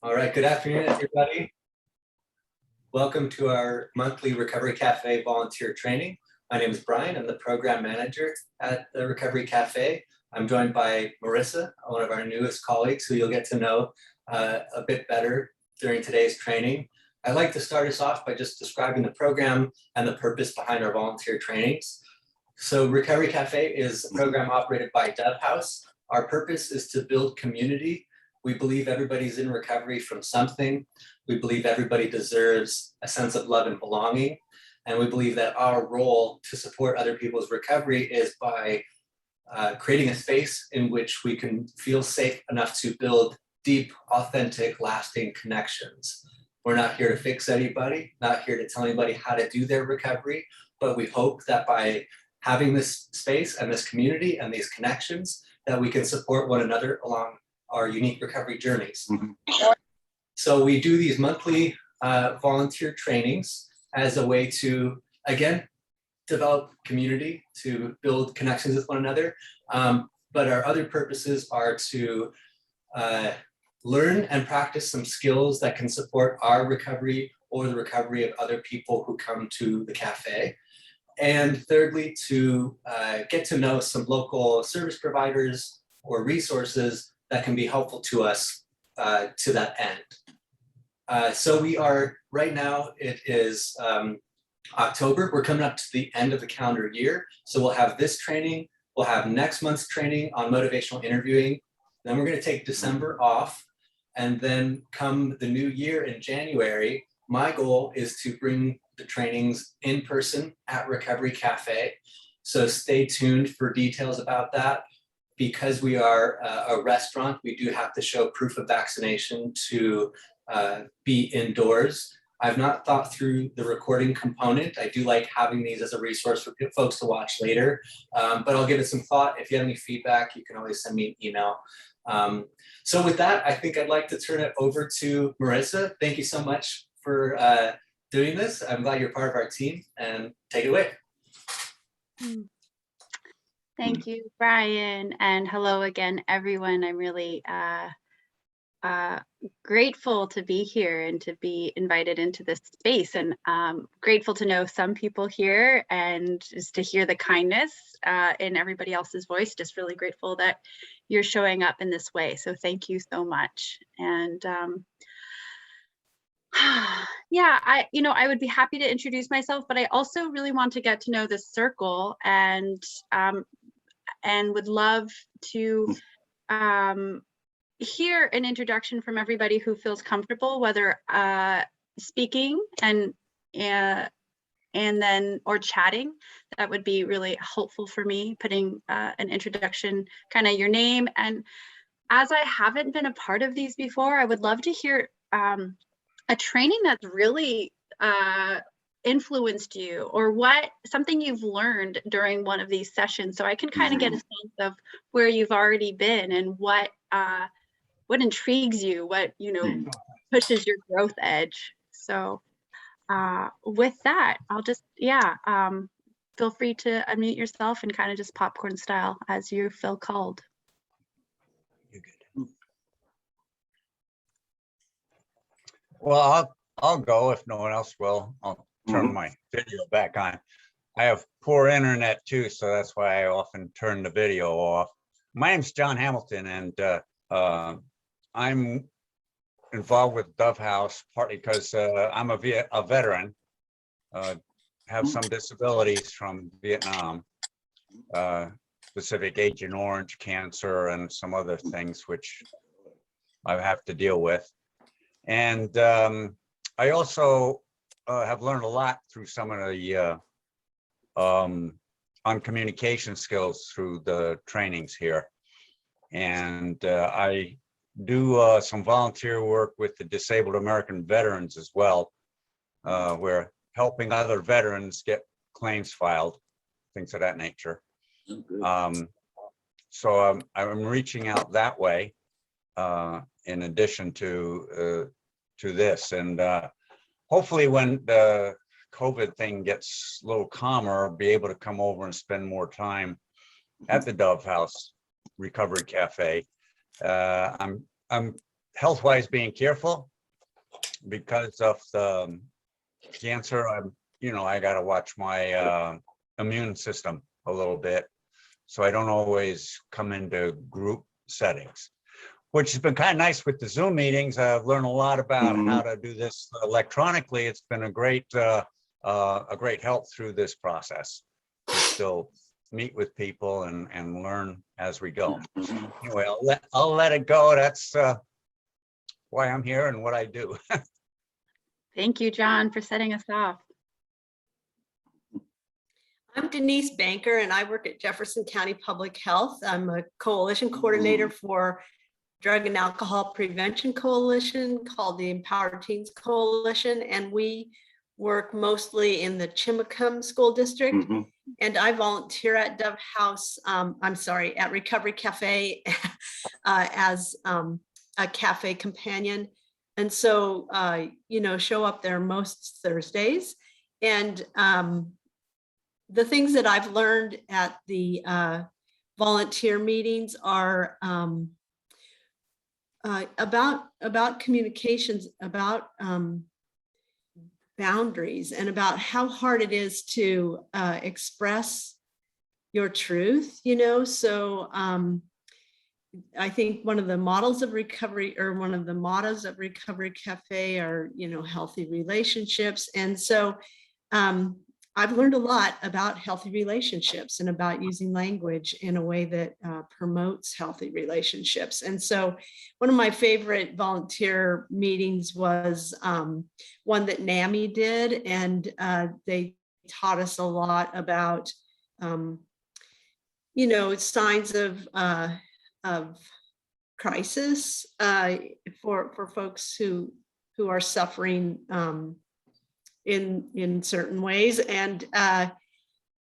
All right, good afternoon, everybody. Welcome to our monthly Recovery Cafe volunteer training. My name is Brian. I'm the program manager at the Recovery Cafe. I'm joined by Marisa, one of our newest colleagues, who you'll get to know a bit better during today's training. I'd like to start us off by just describing the program and the purpose behind our volunteer trainings. So Recovery Cafe is a program operated by Dove House. Our purpose is to build community. We believe everybody's in recovery from something. We believe everybody deserves a sense of love and belonging. And we believe that our role to support other people's recovery is by creating a space in which we can feel safe enough to build deep, authentic, lasting connections. We're not here to fix anybody, not here to tell anybody how to do their recovery, but we hope that by having this space and this community and these connections, that we can support one another along our unique recovery journeys. So we do these monthly volunteer trainings as a way to, again, develop community, to build connections with one another. But our other purposes are to learn and practice some skills that can support our recovery or the recovery of other people who come to the cafe. And thirdly, to get to know some local service providers or resources that can be helpful to us to that end. So we are, right now, it is October. We're coming up to the end of the calendar year. So we'll have this training, we'll have next month's training on motivational interviewing. Then we're going to take December off. And then come the new year in January, my goal is to bring the trainings in person at Recovery Cafe. So stay tuned for details about that. Because we are a restaurant, we do have to show proof of vaccination to be indoors. I've not thought through the recording component. I do like having these as a resource for folks to watch later, but I'll give it some thought. If you have any feedback, you can always send me an email. So with that, I think I'd like to turn it over to Marisa. Thank you so much for doing this. I'm glad you're part of our team, and take it away. Thank you, Brian, and hello again, everyone. I'm really grateful to be here and to be invited into this space, and grateful to know some people here and just to hear the kindness in everybody else's voice. Just really grateful that you're showing up in this way. So thank you so much. And yeah, I would be happy to introduce myself, but I also really want to get to know this circle and would love to hear an introduction from everybody who feels comfortable, whether speaking and then or chatting. That would be really helpful for me, putting an introduction, kind of your name. And as I haven't been a part of these before, I would love to hear a training that's really influenced you, or something you've learned during one of these sessions, so I can kind of get a sense of where you've already been and what intrigues you, what pushes your growth edge. So with that, I'll just feel free to unmute yourself and kind of just popcorn style as you feel called. Well, I'll go if no one else will. I'll turn my video back on. I have poor internet too, so that's why I often turn the video off. My name's John Hamilton, and I'm involved with Dove House partly because I'm a veteran, have some disabilities from Vietnam, specific Agent Orange cancer and some other things which I have to deal with. And I also have learned a lot through some of the on communication skills through the trainings here. And I do some volunteer work with the Disabled American Veterans as well. We're helping other veterans get claims filed, things of that nature. So I'm reaching out that way in addition to this. And hopefully when the COVID thing gets a little calmer, I'll be able to come over and spend more time at the Dove House Recovery Cafe. I'm health-wise being careful because of the cancer. I got to watch my immune system a little bit, so I don't always come into group settings, which has been kind of nice with the Zoom meetings. I've learned a lot about how to do this electronically. It's been a great help through this process to still meet with people and learn as we go. Anyway, I'll let it go. That's why I'm here and what I do. Thank you, John, for setting us off. I'm Denise Banker, and I work at Jefferson County Public Health. I'm a coalition coordinator for Drug and Alcohol Prevention Coalition called the Empowered Teens Coalition, and we work mostly in the Chimacum School District. And I volunteer at Dove House, at Recovery Cafe as a cafe companion. And so, show up there most Thursdays. And the things that I've learned at the volunteer meetings are about communications, about boundaries, and about how hard it is to express your truth, So I think one of the models of recovery, or one of the mottos of Recovery Cafe are, healthy relationships. And so I've learned a lot about healthy relationships and about using language in a way that promotes healthy relationships. And so one of my favorite volunteer meetings was one that NAMI did, and they taught us a lot about, signs of crisis for folks who are suffering in certain ways, and that,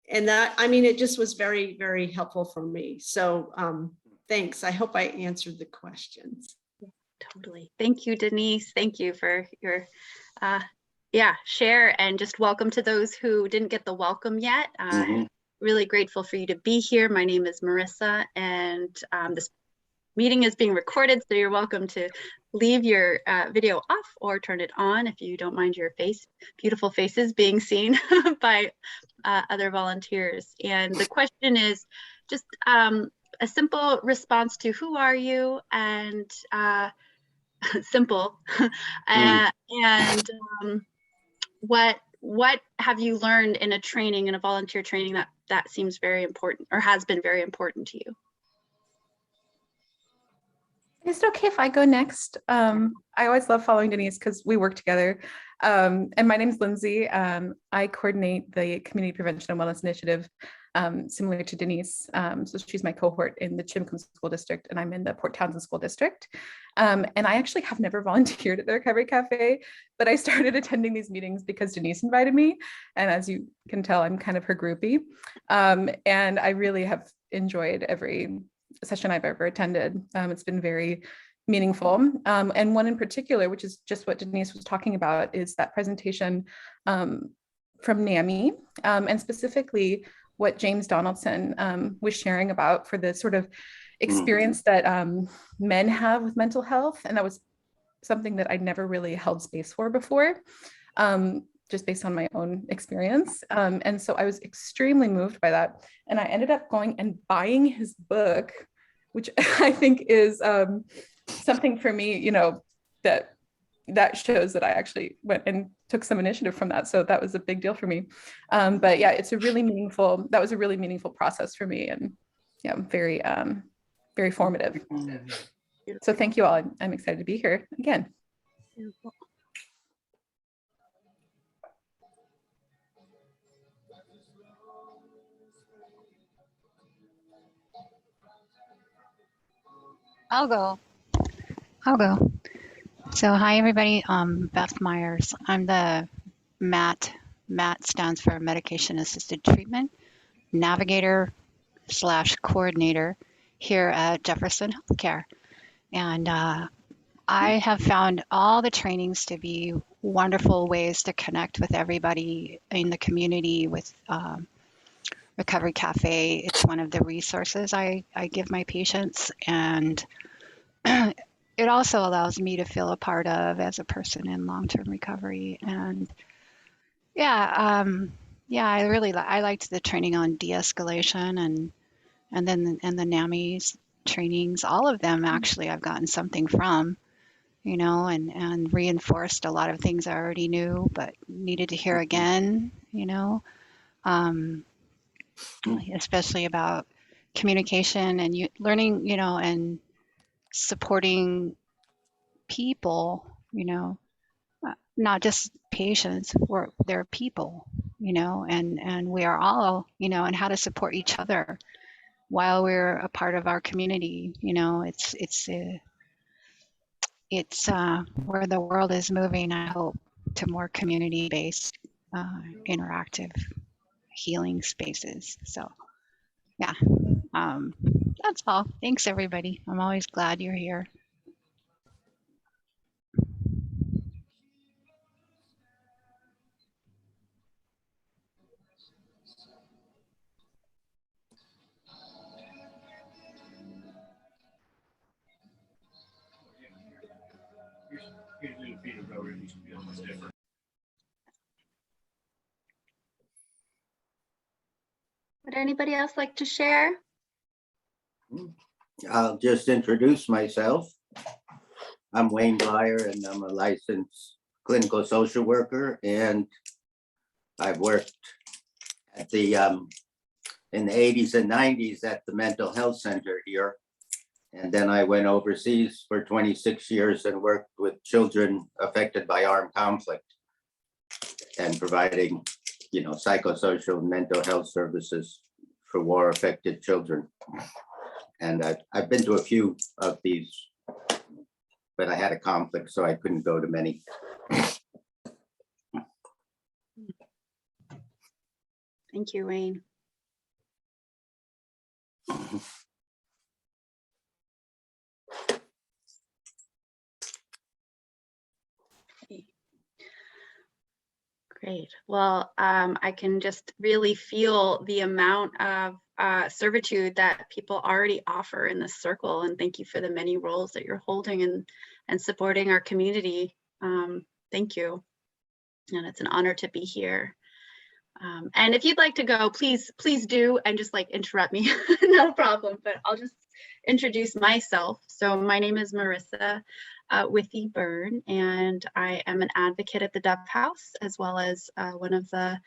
it just was very, very helpful for me. So thanks. I hope I answered the questions. Totally. Thank you, Denise. Thank you for your share, and just welcome to those who didn't get the welcome yet. Really grateful for you to be here. My name is Marissa, and this meeting is being recorded, so you're welcome to leave your video off or turn it on if you don't mind your beautiful faces being seen by other volunteers. And the question is just a simple response to who are you, and simple, and what have you learned in a training, in a volunteer training that seems very important or has been very important to you? Is it okay if I go next? I always love following Denise because we work together. And my name is Lindsay. I coordinate the Community Prevention and Wellness Initiative, similar to Denise. So she's my cohort in the Chimacum School District, and I'm in the Port Townsend School District. And I actually have never volunteered at the Recovery Cafe, but I started attending these meetings because Denise invited me. And as you can tell, I'm kind of her groupie. And I really have enjoyed every session I've ever attended. It's been very meaningful. And one in particular, which is just what Denise was talking about, is that presentation from NAMI, and specifically what James Donaldson was sharing about for the sort of experience that men have with mental health. And that was something that I'd never really held space for before, just based on my own experience. And so I was extremely moved by that. And I ended up going and buying his book, which I think is something for me, that shows that I actually went and took some initiative from that. So that was a big deal for me. But yeah, that was a really meaningful process for me, and yeah, very, very formative. So thank you all. I'm excited to be here again. Beautiful. I'll go. So hi, everybody. Beth Myers. I'm the MAT. MAT stands for Medication Assisted Treatment Navigator / Coordinator here at Jefferson Healthcare. And I have found all the trainings to be wonderful ways to connect with everybody in the community with Recovery Cafe. It's one of the resources I give my patients, and it also allows me to feel a part of as a person in long-term recovery. And yeah, I liked the training on de-escalation and then the NAMI's trainings. All of them actually I've gotten something from, and reinforced a lot of things I already knew but needed to hear again, especially about communication and learning, and supporting people, not just patients, they're people, and we are all, and how to support each other while we're a part of our community. It's where the world is moving, I hope, to more community-based, interactive healing spaces. So yeah, that's all. Thanks, everybody. I'm always glad you're here. Would anybody else like to share? I'll just introduce myself. I'm Wayne Blyer, and I'm a licensed clinical social worker, and I've worked at the in the 80s and 90s at the mental health center here. And then I went overseas for 26 years and worked with children affected by armed conflict and providing, psychosocial and mental health services for war-affected children. And I've been to a few of these, but I had a conflict, so I couldn't go to many. Thank you, Wayne. Great. Well, I can just really feel the amount of servitude that people already offer in this circle. And thank you for the many roles that you're holding and supporting our community. Thank you. And it's an honor to be here. And if you'd like to go, please do, and just interrupt me, no problem, but I'll just introduce myself. So my name is Marisa Withey Byrne, and I am an advocate at the Dove House, as well as one of the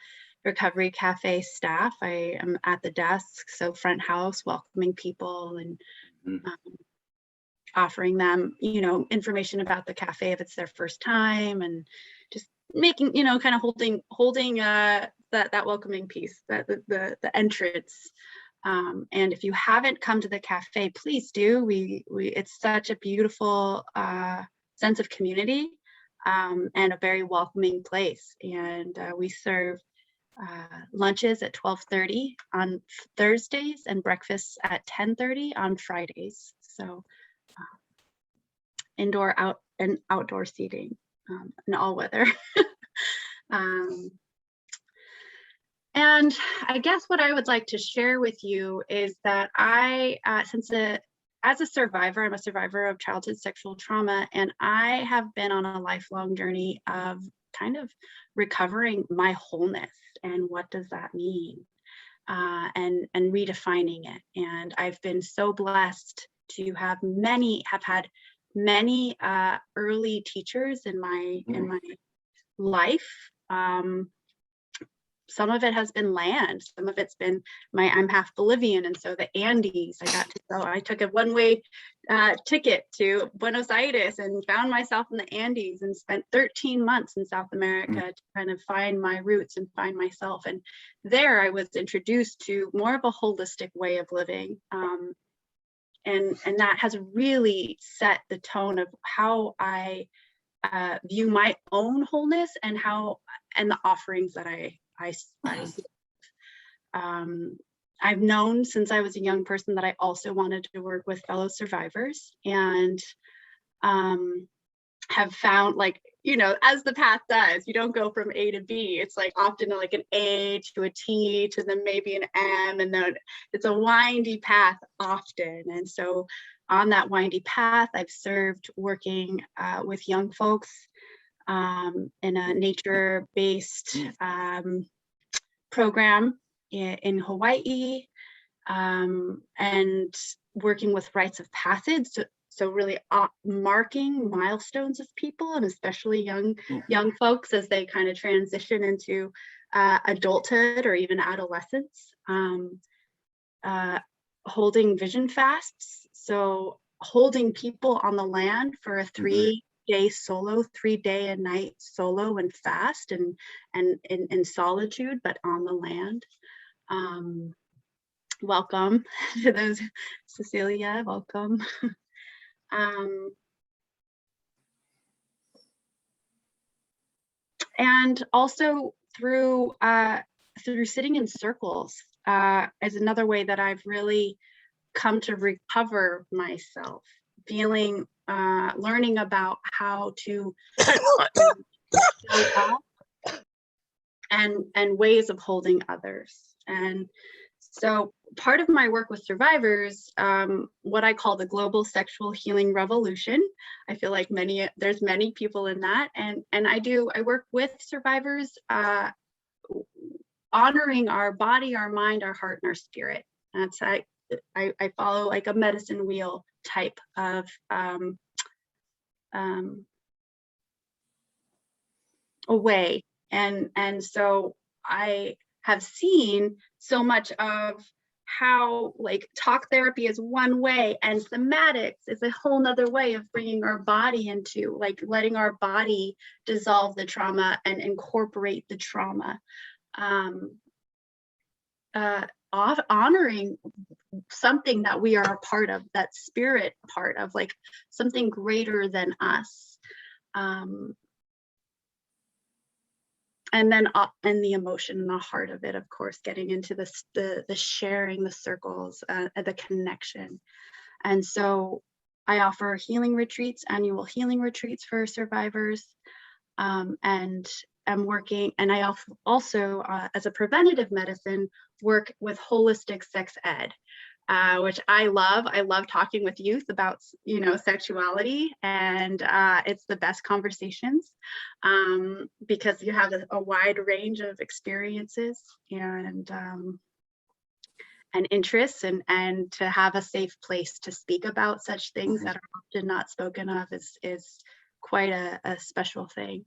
Recovery Cafe staff. I am at the desk, so front house, welcoming people and offering them, information about the cafe if it's their first time, and just making, kind of holding that welcoming piece, the entrance. And if you haven't come to the cafe, please do. It's such a beautiful sense of community and a very welcoming place. And we serve lunches at 12:30 on Thursdays and breakfasts at 10:30 on Fridays. So indoor, and outdoor seating in all weather. And I guess what I would like to share with you is that as a survivor, I'm a survivor of childhood sexual trauma, and I have been on a lifelong journey of kind of recovering my wholeness. And what does that mean? And redefining it. And I've been so blessed to have had many early teachers in my life. Some of it has been land, some of it's been I'm half Bolivian, and so the Andes, I took a one-way ticket to Buenos Aires and found myself in the Andes and spent 13 months in South America to kind of find my roots and find myself. And there I was introduced to more of a holistic way of living. And that has really set the tone of how I view my own wholeness and the offerings that I I've known since I was a young person that I also wanted to work with fellow survivors, and have found, as the path does, you don't go from A to B. It's often an A to a T to then maybe an M, and then it's a windy path often. And so on that windy path, I've served working with young folks in a nature-based program in Hawaii, and working with rites of passage. So really marking milestones of people, and especially young folks as they kind of transition into adulthood or even adolescence. Holding vision fasts, so holding people on the land for a 3-day solo, 3-day and night solo and fast, and in solitude, but on the land. Welcome to those, Cecilia, welcome. And also through sitting in circles is another way that I've really come to recover myself, feeling, learning about how to show up and ways of holding others. And so part of my work with survivors, what I call the global sexual healing revolution, I feel like there's many people in that, and I work with survivors, honoring our body, our mind, our heart, and our spirit. That's I follow like a medicine wheel type of a way, and so I have seen so much of how like talk therapy is one way, and somatics is a whole nother way of bringing our body into, like, letting our body dissolve the trauma and incorporate the trauma. Honoring something that we are a part of, that spirit part of, like something greater than us. And then and the emotion and the heart of it, of course, getting into the sharing, the circles, the connection. And so I offer healing retreats, annual healing retreats for survivors, and I'm working, and I also as a preventative medicine, work with holistic sex ed, which I love. I love talking with youth about, sexuality, and it's the best conversations, because you have a wide range of experiences and interests, and to have a safe place to speak about such things that are often not spoken of is quite a special thing.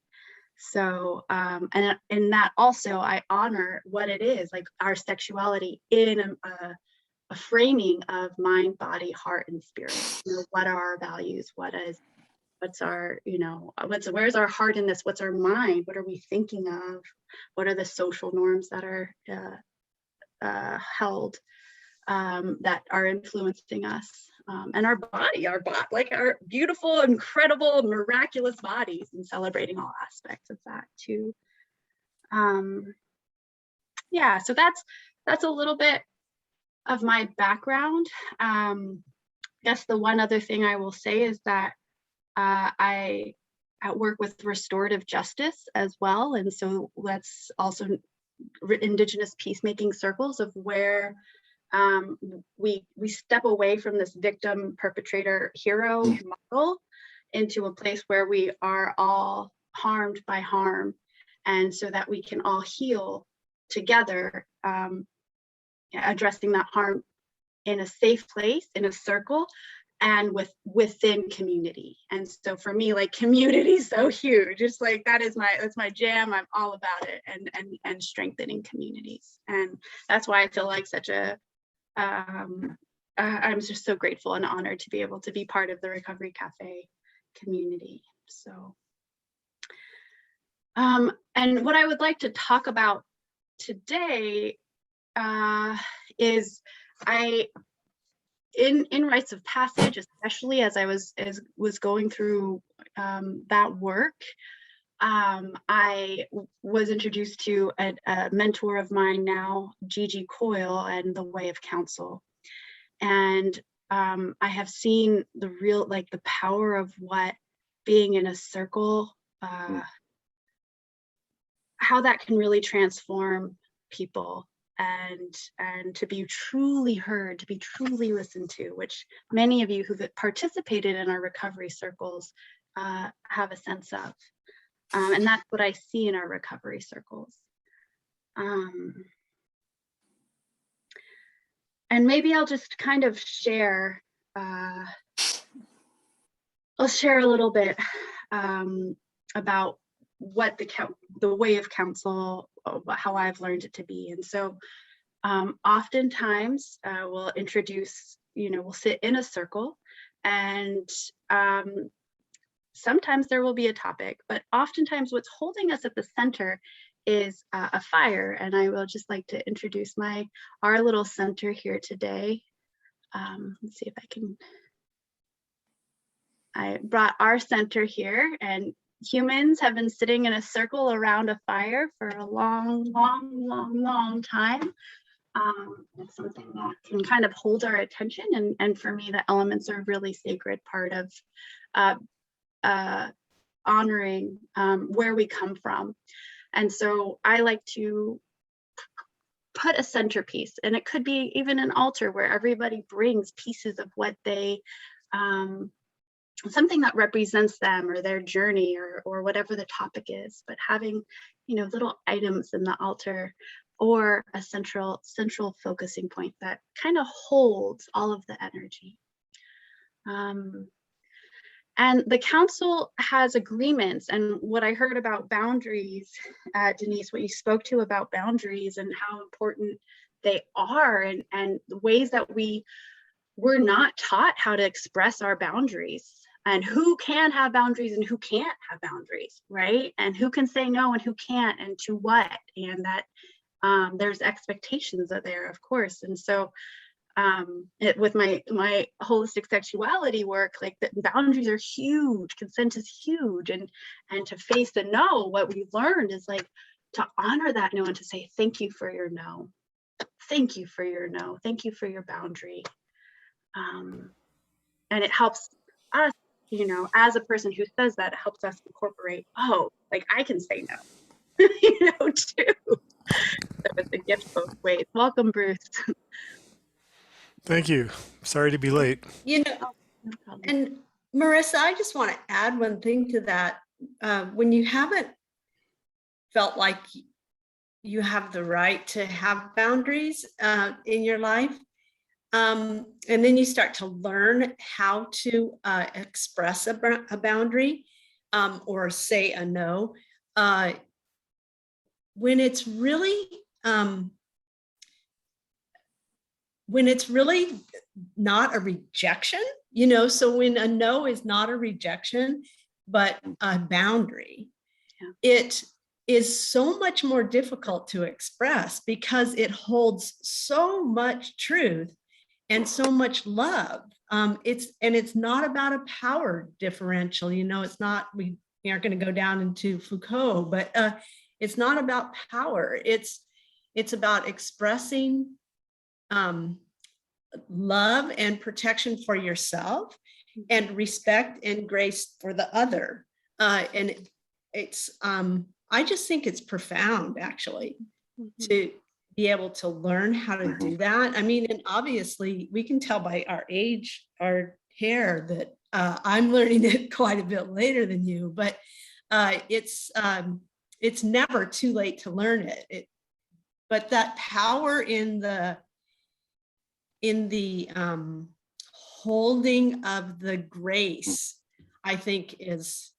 So, and in that also, I honor what it is, like our sexuality in a framing of mind, body, heart, and spirit. What are our values? What's our, where's our heart in this? What's our mind? What are we thinking of? What are the social norms that are held, that are influencing us? And our body, like our beautiful, incredible, miraculous bodies, and celebrating all aspects of that too. Yeah, so that's a little bit of my background. I guess the one other thing I will say is that I work with Restorative Justice as well, and so that's also Indigenous peacemaking circles, of where we step away from this victim, perpetrator, hero model into a place where we are all harmed by harm, and so that we can all heal together, addressing that harm in a safe place, in a circle, and within community. And so for me, like, community is so huge. It's like that's my jam. I'm all about it, and strengthening communities. And that's why I feel like such a I'm just so grateful and honored to be able to be part of the Recovery Cafe community. So and what I would like to talk about today is in rites of passage, especially as I was going through that work, I was introduced to a mentor of mine now, Gigi Coyle, and the Way of Counsel. And I have seen the power of what being in a circle, how that can really transform people. and to be truly heard, to be truly listened to, which many of you who've participated in our recovery circles have a sense of. And that's what I see in our recovery circles. And maybe I'll just kind of share, I'll share a little bit about what the way of counsel, how I've learned it to be. And so oftentimes we'll introduce, we'll sit in a circle, and sometimes there will be a topic, but oftentimes what's holding us at the center is a fire. And I will just like to introduce our little center here today. Let's see if I brought our center here, and humans have been sitting in a circle around a fire for a long time. It's something that can kind of hold our attention. And for me, the elements are a really sacred part of honoring where we come from. And so I like to put a centerpiece, and it could be even an altar where everybody brings pieces of what they, something that represents them or their journey or whatever the topic is, but having, little items in the altar or a central focusing point that kind of holds all of the energy. And the council has agreements, and what I heard about boundaries, Denise, what you spoke to about boundaries and how important they are, and the ways that we're not taught how to express our boundaries, and who can have boundaries and who can't have boundaries, right? And who can say no and who can't, and to what, and that there's expectations there, of course. And so with my holistic sexuality work, like the boundaries are huge, consent is huge, and to face the no, what we learned is like to honor that no and to say thank you for your no, thank you for your no, thank you for your boundary. And it helps us, as a person who says that, it helps us incorporate, oh, like I can say no, too. So it's a gift both ways. Welcome, Bruce. Thank you. Sorry to be late. And Marissa, I just want to add one thing to that. When you haven't felt like you have the right to have boundaries in your life, and then you start to learn how to express a boundary or say a no, when it's really not a rejection, so when a no is not a rejection, but a boundary, it is so much more difficult to express because it holds so much truth and so much love. It's not about a power differential, it's not, we aren't going to go down into Foucault, but it's not about power. It's about expressing love and protection for yourself and respect and grace for the other. And it's, I just think it's profound, actually, to be able to learn how to do that. I mean, and obviously we can tell by our age, our hair, that I'm learning it quite a bit later than you, but it's never too late to learn it. But that power in the holding of the grace, I think is,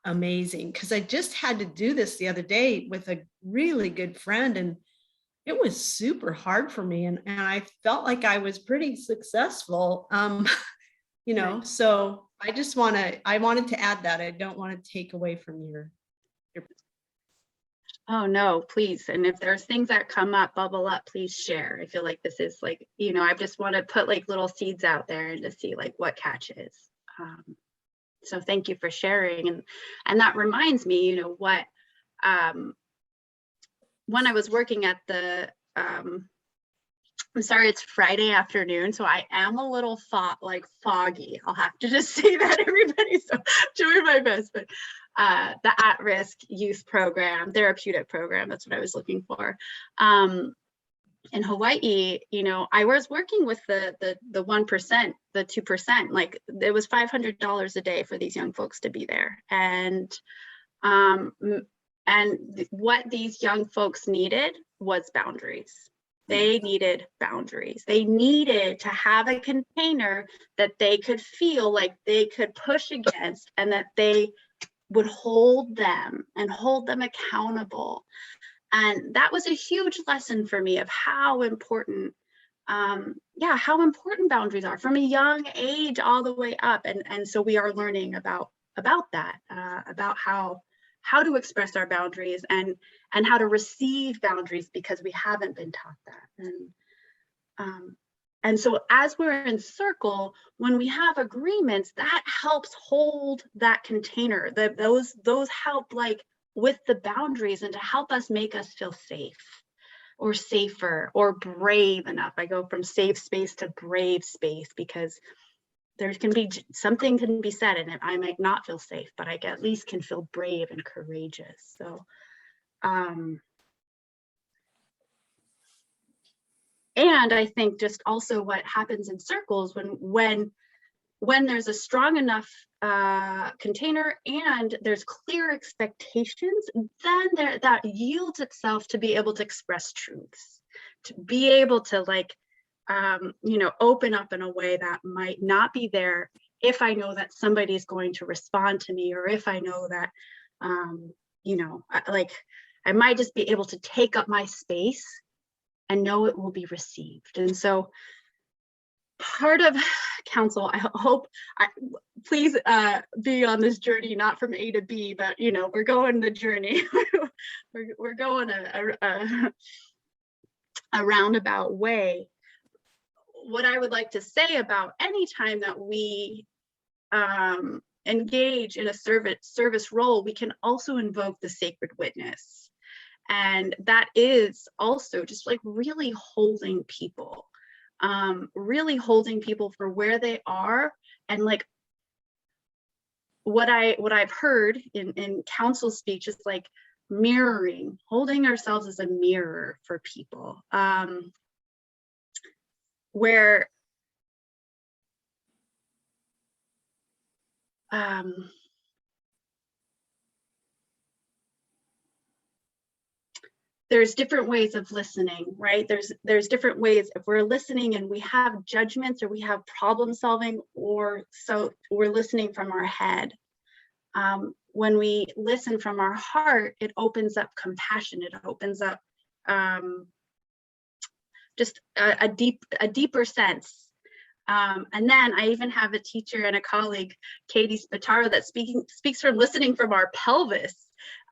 amazing. Because I just had to do this the other day with a really good friend, and it was super hard for me. And I felt like I was pretty successful, so I wanted to add that. I don't want to take away from your. Oh no, please. And if there's things that come up, bubble up, please share. I feel like this is like, I just want to put like little seeds out there and to see like what catches. So thank you for sharing. And that reminds me, what, when I was working at the, I'm sorry, it's Friday afternoon, so I am a little foggy. I'll have to just say that, everybody. So doing my best, but the at-risk youth program, therapeutic program, that's what I was looking for. in Hawaii, you know, I was working with the 1%, the 2%, like it was $500 a day for these young folks to be there. And what these young folks needed was boundaries. They needed boundaries. They needed to have a container that they could feel like they could push against, and that they would hold them and hold them accountable. And that was a huge lesson for me of how important, how important boundaries are from a young age all the way up. And so we are learning about that, about how to express our boundaries and how to receive boundaries, because we haven't been taught that. And so as we're in circle, when we have agreements, that helps hold that container. Those help like with the boundaries and to help us make us feel safe or safer or brave enough. I go from safe space to brave space, because there can be something can be said and I might not feel safe, but I at least can feel brave and courageous. So, and I think just also what happens in circles when there's a strong enough container and there's clear expectations, then that yields itself to be able to express truths, to be able to like, open up in a way that might not be there if I know that somebody's going to respond to me, or if I know that, I might just be able to take up my space and know it will be received. And so part of counsel, I hope, please be on this journey, not from A to B, but, we're going the journey. we're going a roundabout way. What I would like to say about any time that we engage in a service role, we can also invoke the sacred witness. And that is also just like really holding people for where they are. And like what I've heard in counsel speech is like mirroring, holding ourselves as a mirror for people, where there's different ways of listening, right? There's different ways. If we're listening and we have judgments or we have problem solving, or so we're listening from our head. When we listen from our heart, it opens up compassion. It opens up just a deeper sense. And then I even have a teacher and a colleague, Katie Spataro, that speaks from listening from our pelvis,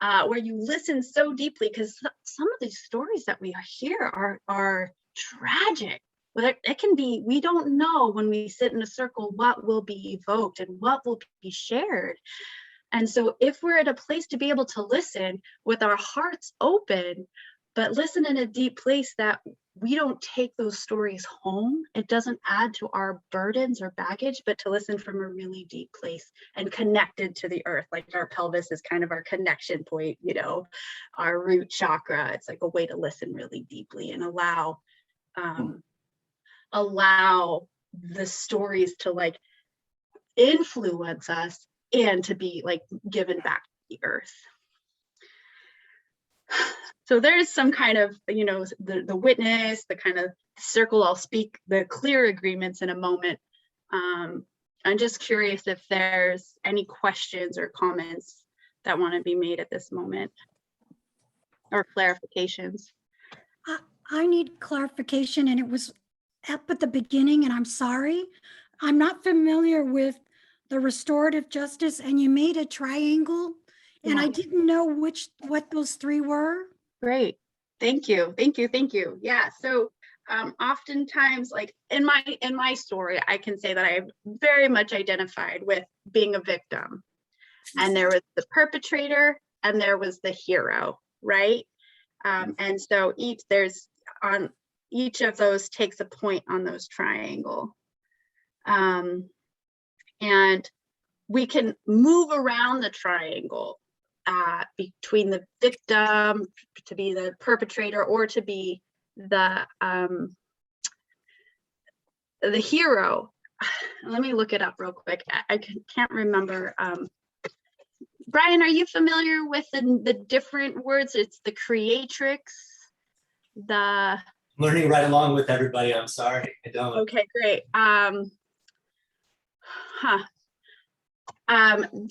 where you listen so deeply, because some of these stories that we hear are tragic. But it can be, we don't know when we sit in a circle what will be evoked and what will be shared. And so if we're at a place to be able to listen with our hearts open, but listen in a deep place that we don't take those stories home, it doesn't add to our burdens or baggage, but to listen from a really deep place and connected to the earth. Like our pelvis is kind of our connection point, our root chakra. It's like a way to listen really deeply and allow the stories to like influence us and to be like given back to the earth. So there's some kind of, the witness, the kind of circle. I'll speak the clear agreements in a moment. I'm just curious if there's any questions or comments that want to be made at this moment, or clarifications. I need clarification, and it was up at the beginning, and I'm sorry. I'm not familiar with the restorative justice, and you made a triangle, and I didn't know what those three were. Great. Thank you. Yeah. So oftentimes, like in my story, I can say that I very much identified with being a victim. And there was the perpetrator and there was the hero, right? And so each of those takes a point on those triangle. And we can move around the triangle between the victim to be the perpetrator, or to be the hero. Let me look it up real quick. I can't remember. Brian, are you familiar with the different words? It's the creatrix, the... Learning right along with everybody. I'm sorry, I don't. Okay, great.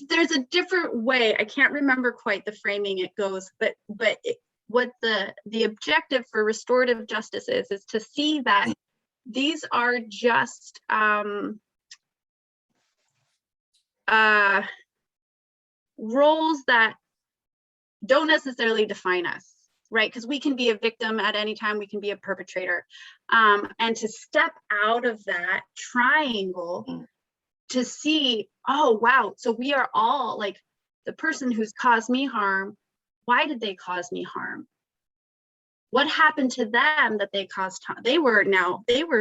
There's a different way. I can't remember quite the framing it goes, but what the objective for restorative justice is to see that these are just roles that don't necessarily define us, right? Because we can be a victim at any time, we can be a perpetrator. And to step out of that triangle to see, oh, wow, so we are all like the person who's caused me harm. Why did they cause me harm? What happened to them that they caused harm? They were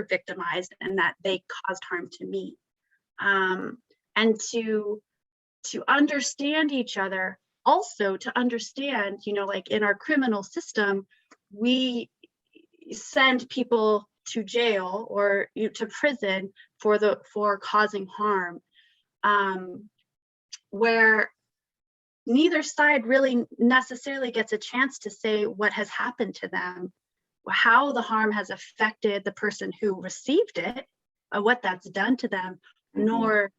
victimized and that they caused harm to me. And to understand each other, also to understand, you know, like in our criminal system, we send people to jail or to prison for causing harm, where neither side really necessarily gets a chance to say what has happened to them, how the harm has affected the person who received it, what that's done to them, nor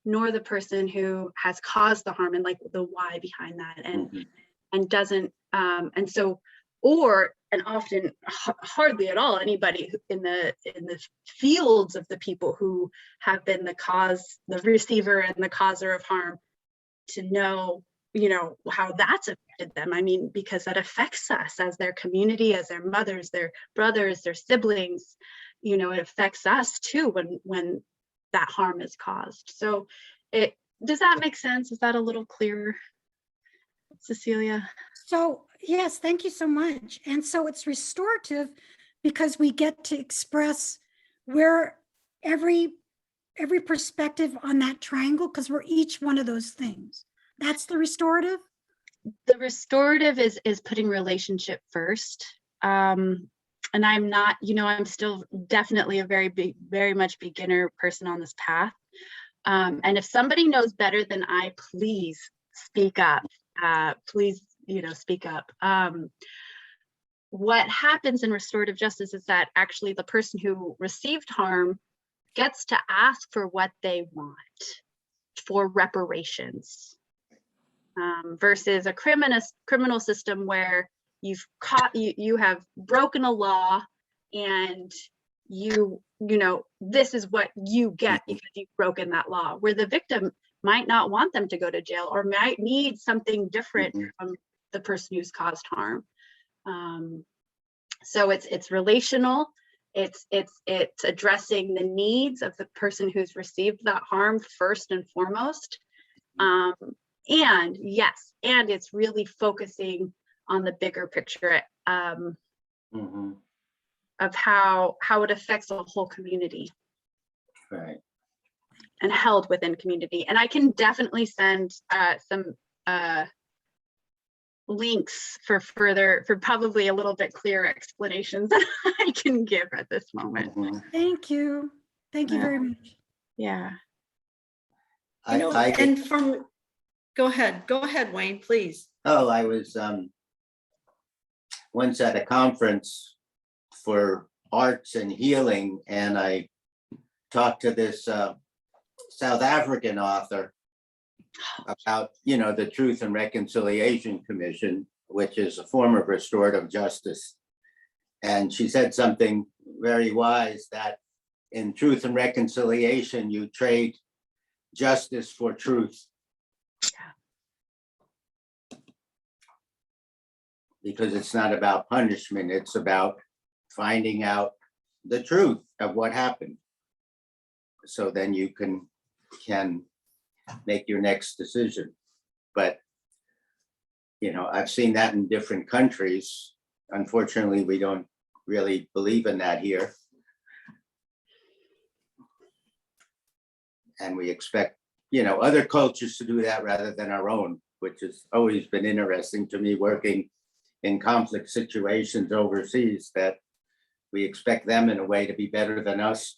the person who has caused the harm and like the why behind that, and doesn't and often hardly at all anybody in the fields of the people who have been the receiver and the causer of harm to know, you know, how that's affected them. I mean, because that affects us as their community, as their mothers, their brothers, their siblings, you know, it affects us too when that harm is caused. So does that make sense? Is that a little clearer, Cecilia? So yes, thank you so much. And so it's restorative because we get to express where every perspective on that triangle, because we're each one of those things. That's the restorative. The restorative is putting relationship first. And I'm not, you know, I'm still definitely a very much beginner person on this path. And if somebody knows better than I, please speak up. Please, you know, speak up. What happens in restorative justice is that actually the person who received harm gets to ask for what they want for reparations, versus a criminal system where you have broken a law and you know, this is what you get because you've broken that law, where the victim might not want them to go to jail or might need something different from the person who's caused harm. So it's relational. It's addressing the needs of the person who's received that harm first and foremost. And yes, and it's really focusing on the bigger picture of how it affects the whole community. Right. And held within community. And I can definitely send some links for probably a little bit clearer explanations that I can give at this moment. Thank you. Thank you very much. Yeah. Go ahead, Wayne, please. Oh, I was once at a conference for arts and healing, and I talked to this South African author about, you know, the Truth and Reconciliation Commission, which is a form of restorative justice. And she said something very wise, that in truth and reconciliation, you trade justice for truth. Because it's not about punishment, it's about finding out the truth of what happened. So then you can make your next decision. But, you know, I've seen that in different countries. Unfortunately, we don't really believe in that here. And we expect, you know, other cultures to do that rather than our own, which has always been interesting to me, working in conflict situations overseas, that we expect them in a way to be better than us.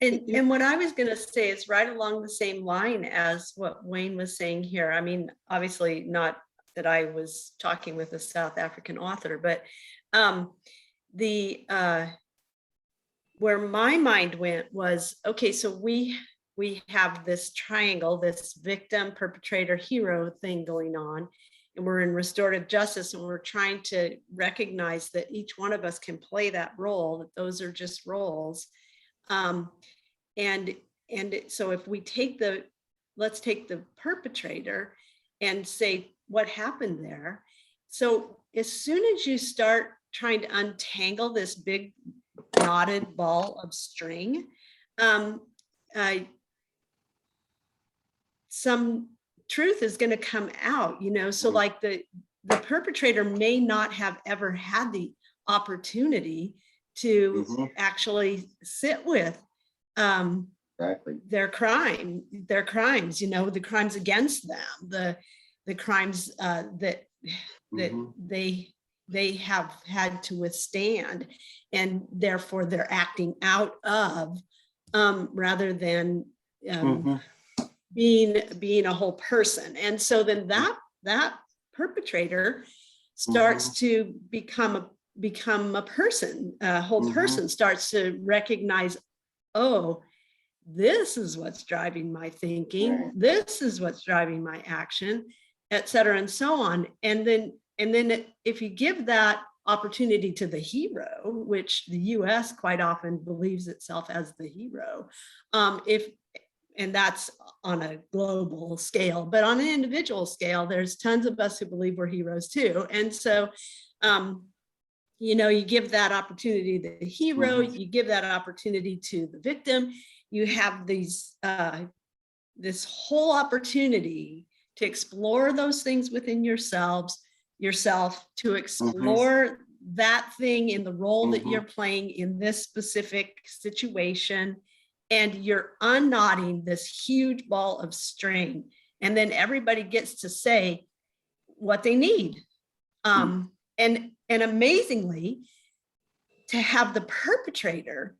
And what I was going to say is right along the same line as what Wayne was saying here. I mean, obviously not that I was talking with a South African author, but where my mind went was, okay, so we have this triangle, this victim, perpetrator, hero thing going on, and we're in restorative justice, and we're trying to recognize that each one of us can play that role, that those are just roles. And so if we let's take the perpetrator and say what happened there. So as soon as you start trying to untangle this big knotted ball of string, some truth is going to come out, so like the perpetrator may not have ever had the opportunity to actually sit with Exactly. their crimes, the crimes against them, the crimes that they have had to withstand, and therefore they're acting out of, rather than being a whole person. And so then that perpetrator starts to become a person, a whole person, starts to recognize, oh, this is what's driving my thinking, this is what's driving my action, et cetera, and so on. And then if you give that opportunity to the hero, which the US quite often believes itself as the hero, and that's on a global scale, but on an individual scale, there's tons of us who believe we're heroes too. And so, you give that opportunity to the hero, you give that opportunity to the victim, you have this whole opportunity to explore those things within yourself, to explore that thing in the role that you're playing in this specific situation. And you're unknotting this huge ball of string. And then everybody gets to say what they need. And amazingly, to have the perpetrator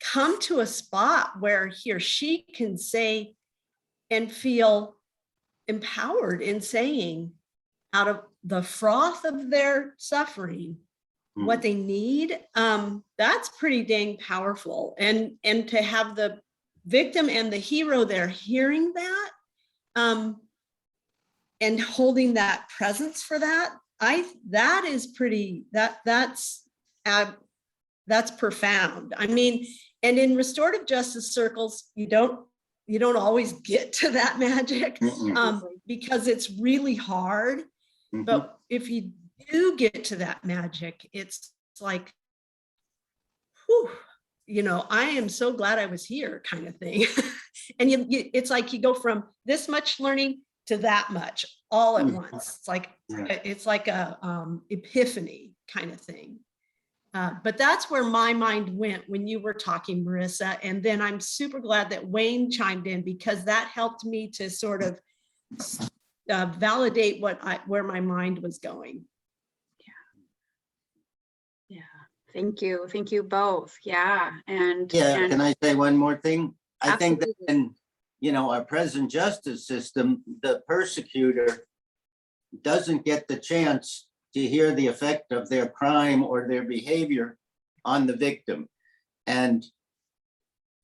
come to a spot where he or she can say and feel empowered in saying, out of the froth of their suffering, what they need, that's pretty dang powerful. And to have the victim and the hero there hearing that, and holding that presence for that, that is pretty, that's profound. I mean, and in restorative justice circles, you don't always get to that magic, because it's really hard. But if you do get to that magic, it's like, whew, I am so glad I was here, kind of thing. And it's like you go from this much learning to that much all at once. It's like a epiphany kind of thing. But that's where my mind went when you were talking, Marisa. And then I'm super glad that Wayne chimed in, because that helped me to sort of validate where my mind was going. Yeah. Thank you both. Yeah. And Can I say one more thing? I Absolutely. think that in our present justice system, the persecutor doesn't get the chance to hear the effect of their crime or their behavior on the victim. And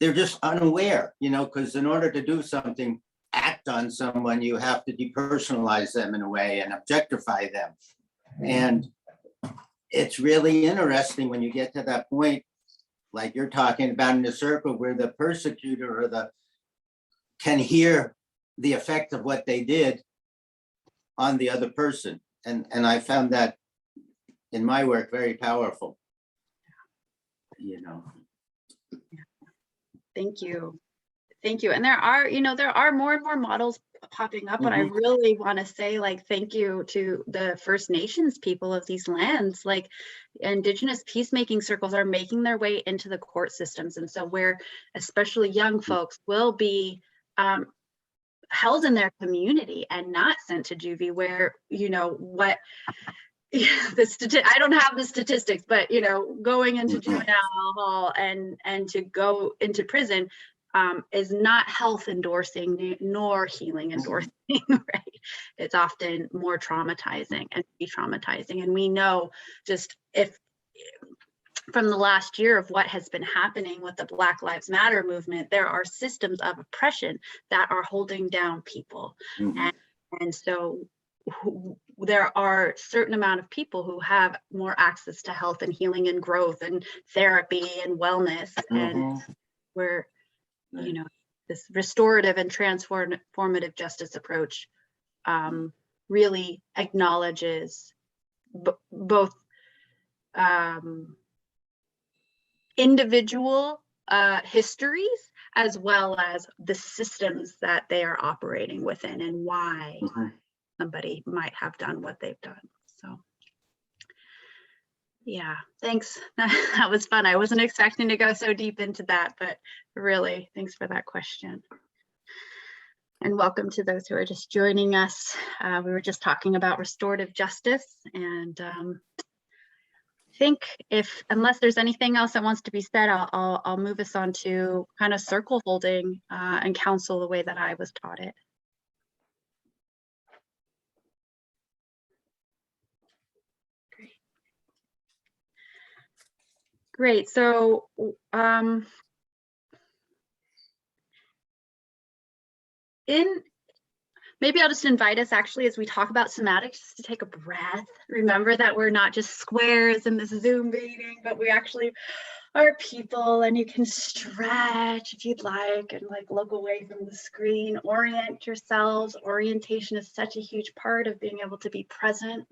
they're just unaware, because in order to do something, act on someone, you have to depersonalize them in a way and objectify them. And it's really interesting when you get to that point, like you're talking about in the circle, where the persecutor or can hear the effect of what they did on the other person. And I found that in my work very powerful. Thank you. And there are more and more models popping up, but I really want to say, thank you to the First Nations people of these lands. Indigenous peacemaking circles are making their way into the court systems. And so where especially young folks will be held in their community and not sent to juvie, where, you know, what I don't have the statistics, but, you know, going into juvenile hall and to go into prison is not health endorsing nor healing endorsing, right? It's often more traumatizing and re-traumatizing. And we know, just if from the last year of what has been happening with the Black Lives Matter movement, there are systems of oppression that are holding down people. And so there are a certain amount of people who have more access to health and healing and growth and therapy and wellness. And where, you know, this restorative and transformative justice approach really acknowledges both individual histories as well as the systems that they are operating within and why somebody might have done what they've done. So yeah, thanks. That was fun. I wasn't expecting to go so deep into that, but really, thanks for that question. And welcome to those who are just joining us. We were just talking about restorative justice, and I think unless there's anything else that wants to be said, I'll move us on to kind of circle holding and counsel the way that I was taught it. Great. So maybe I'll just invite us, actually, as we talk about somatics, just to take a breath. Remember that we're not just squares in this Zoom meeting, but we actually are people, and you can stretch if you'd like and like look away from the screen, orient yourselves. Orientation is such a huge part of being able to be present.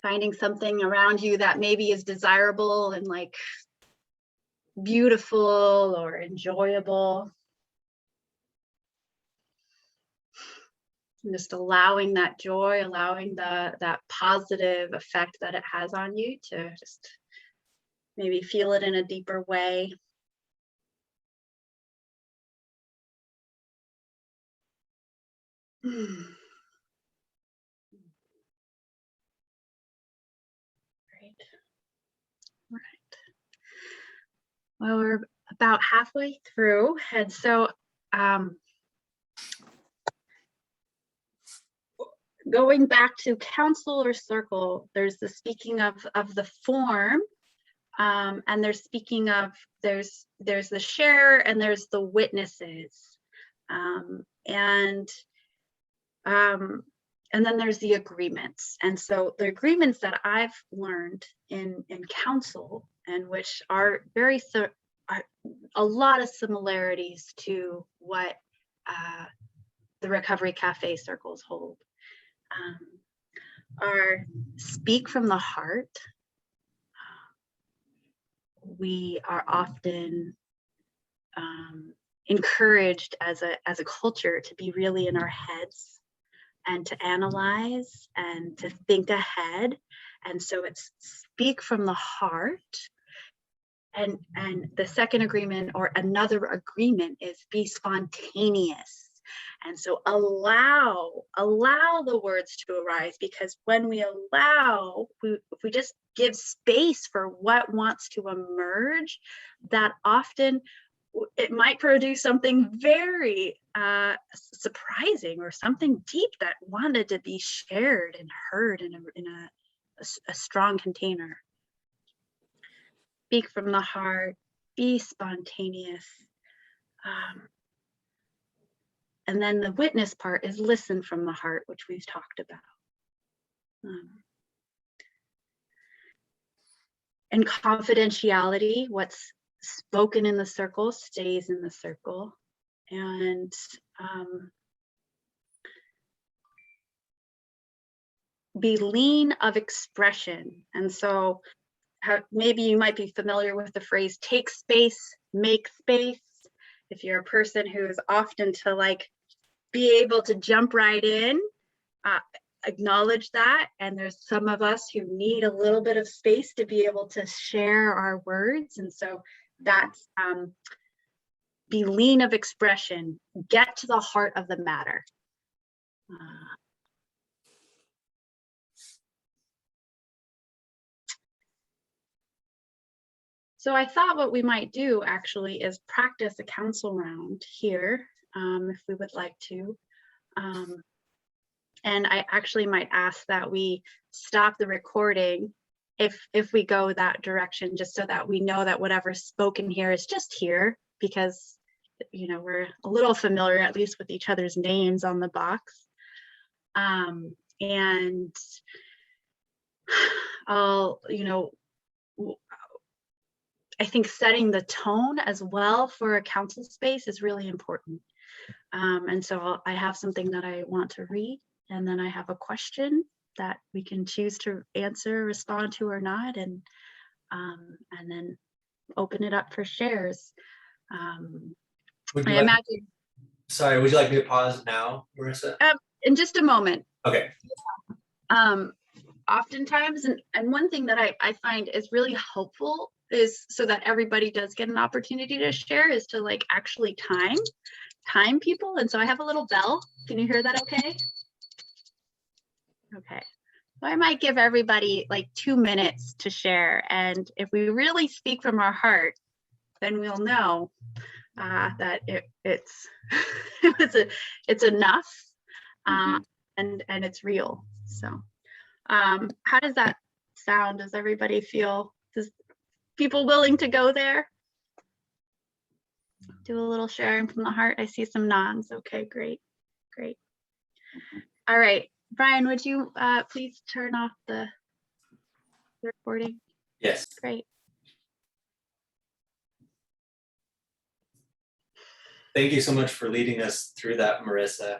Finding something around you that maybe is desirable and like beautiful or enjoyable. And just allowing that joy, allowing that positive effect that it has on you to just maybe feel it in a deeper way. Right. Well, we're about halfway through, and so going back to counsel or circle, there's the speaking of the form, and there's speaking of there's the share and there's the witnesses, and then there's the agreements. And so the agreements that I've learned in counsel, and which are a lot of similarities to what the Recovery Cafe circles hold, are speak from the heart. We are often encouraged as a culture to be really in our heads and to analyze and to think ahead. And so it's speak from the heart. And the second agreement, or another agreement, is be spontaneous. And so allow the words to arise, because when we allow, if we just give space for what wants to emerge, that often it might produce something very surprising, or something deep that wanted to be shared and heard in a strong container. Speak from the heart, be spontaneous. And then the witness part is listen from the heart, which we've talked about. And confidentiality, what's spoken in the circle stays in the circle. And be lean of expression. And so maybe you might be familiar with the phrase, take space, make space. If you're a person who is often to like be able to jump right in, acknowledge that. And there's some of us who need a little bit of space to be able to share our words. And so That's be lean of expression, get to the heart of the matter. So I thought what we might do actually is practice a council round here, if we would like to. And I actually might ask that we stop the recording if we go that direction, just so that we know that whatever's spoken here is just here, because you know, we're a little familiar at least with each other's names on the box. And I'll, you know, I think setting the tone as well for a council space is really important. And so I have something that I want to read, and then I have a question that we can choose to answer, respond to or not, and then open it up for shares. Would you I like, imagine. sorry, would you like me to pause now, Marissa? In just a moment. Okay. Oftentimes, and one thing that I find is really helpful is, so that everybody does get an opportunity to share, is to like actually time people. And so I have a little bell. Can you hear that okay? Okay. So I might give everybody like 2 minutes to share. And if we really speak from our heart, then we'll know that it's it's enough, and it's real. So how does that sound? Does everybody feel, people willing to go there? Do a little sharing from the heart. I see some nods. Okay, great. All right, Brian, would you please turn off the recording? Yes. Great. Thank you so much for leading us through that, Marissa.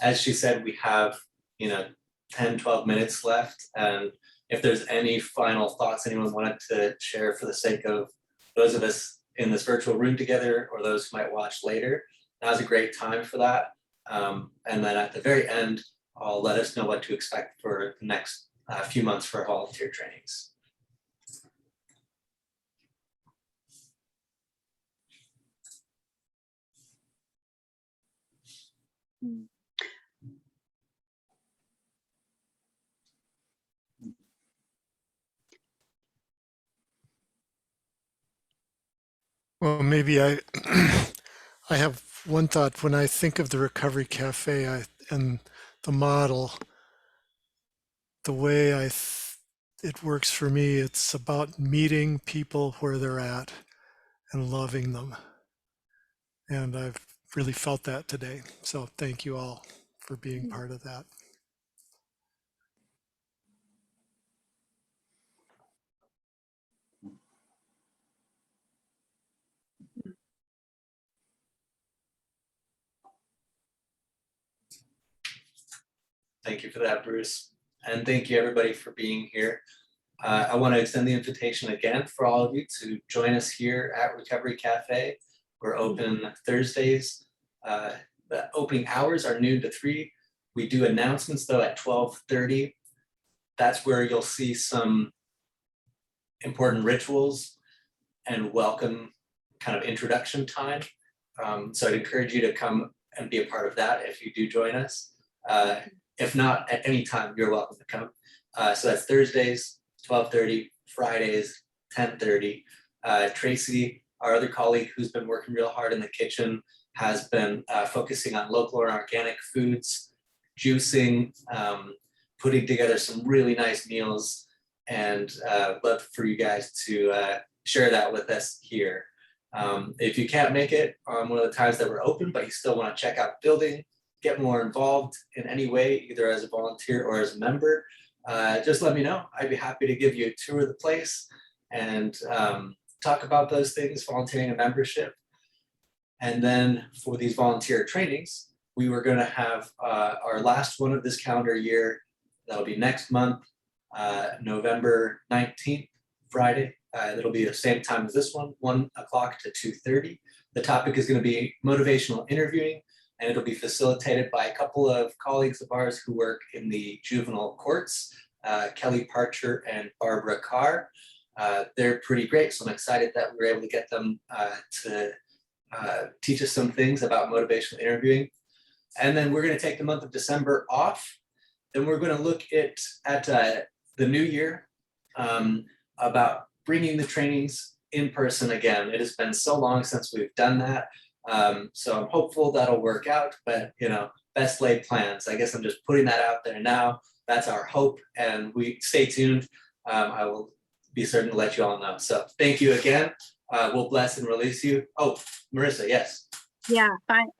As she said, we have, 10, 12 minutes left. And if there's any final thoughts anyone wanted to share for the sake of those of us in this virtual room together, or those who might watch later, now's a great time for that. And then at the very end, I'll let us know what to expect for the next few months for volunteer trainings. Well, maybe I I have one thought when I think of the Recovery Cafe and the model, the way it works for me, it's about meeting people where they're at and loving them. And I've really felt that today. So thank you all for being part of that. Thank you for that, Bruce. And thank you everybody for being here. I want to extend the invitation again for all of you to join us here at Recovery Cafe. We're open Thursdays. The opening hours are noon to 3. We do announcements though at 12:30. That's where you'll see some important rituals and welcome kind of introduction time. So I'd encourage you to come and be a part of that if you do join us. If not, at any time, you're welcome to come. So that's Thursdays, 12:30, Fridays, 10:30. Tracy, our other colleague who's been working real hard in the kitchen, has been focusing on local and organic foods, juicing, putting together some really nice meals, and love for you guys to share that with us here. If you can't make it on one of the times that we're open, but you still want to check out the building, get more involved in any way, either as a volunteer or as a member, just let me know. I'd be happy to give you a tour of the place and talk about those things, volunteering and membership. And then for these volunteer trainings, we were going to have our last one of this calendar year. That'll be next month, November 19th, Friday. It'll be the same time as this one, 1 o'clock to 2:30. The topic is going to be motivational interviewing, and it'll be facilitated by a couple of colleagues of ours who work in the juvenile courts, Kelly Parcher and Barbara Carr. they're pretty great. So I'm excited that we were able to get them to teach us some things about motivational interviewing. And then we're going to take the month of December off. Then we're going to look at the new year about bringing the trainings in person again. It has been so long since we've done that. So I'm hopeful that'll work out, but you know, best laid plans. I guess I'm just putting that out there now. That's our hope, and we stay tuned. I will be certain to let you all know. So thank you again. We'll bless and release you. Oh, Marisa, yes. Yeah,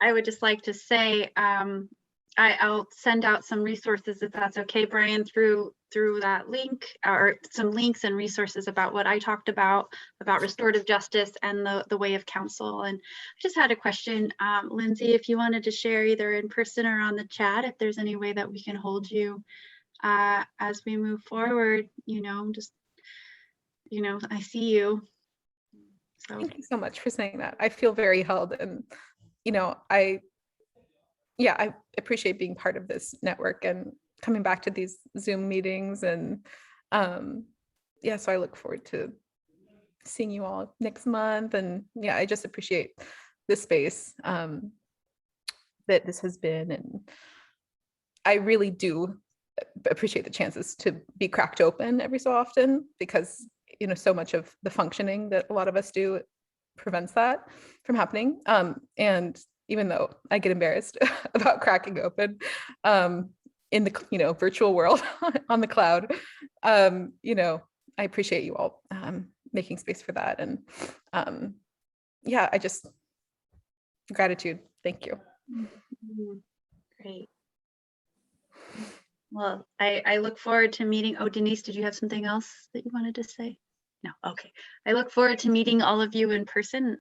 I would just like to say, I'll send out some resources if that's okay, Brian, through that link, or some links and resources about what I talked about restorative justice and the way of counsel. And I just had a question, Lindsay, if you wanted to share either in person or on the chat, if there's any way that we can hold you as we move forward, you know, just, you know, I see you. So Thank you so much for saying that. I feel very held, and you know, I appreciate being part of this network and coming back to these Zoom meetings. And yeah, so I look forward to seeing you all next month. And yeah, I just appreciate this space that this has been. And I really do appreciate the chances to be cracked open every so often, because you know, so much of the functioning that a lot of us do prevents that from happening. And even though I get embarrassed about cracking open in the, you know, virtual world on the cloud, you know, I appreciate you all making space for that. And yeah, I just, gratitude. Thank you. great. Well, I look forward to meeting. Oh, Denise, did you have something else that you wanted to say? No, okay. I look forward to meeting all of you in person,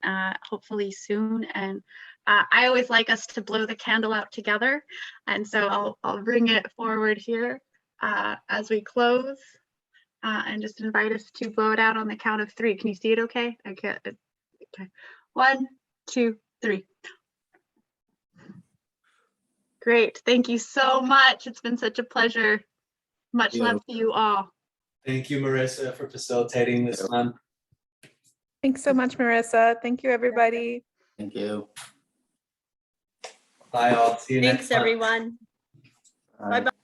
hopefully soon. And I always like us to blow the candle out together. And so I'll bring it forward here as we close and just invite us to blow it out on the count of 3. Can you see it okay? I can't. Okay. 1, 2, 3. Great. Thank you so much. It's been such a pleasure. Much love to you all. Thank you, Marisa, for facilitating this month. Thanks so much, Marissa. Thank you, everybody. Thank you. Bye all. See you next Thanks, month. everyone. Bye. Bye-bye.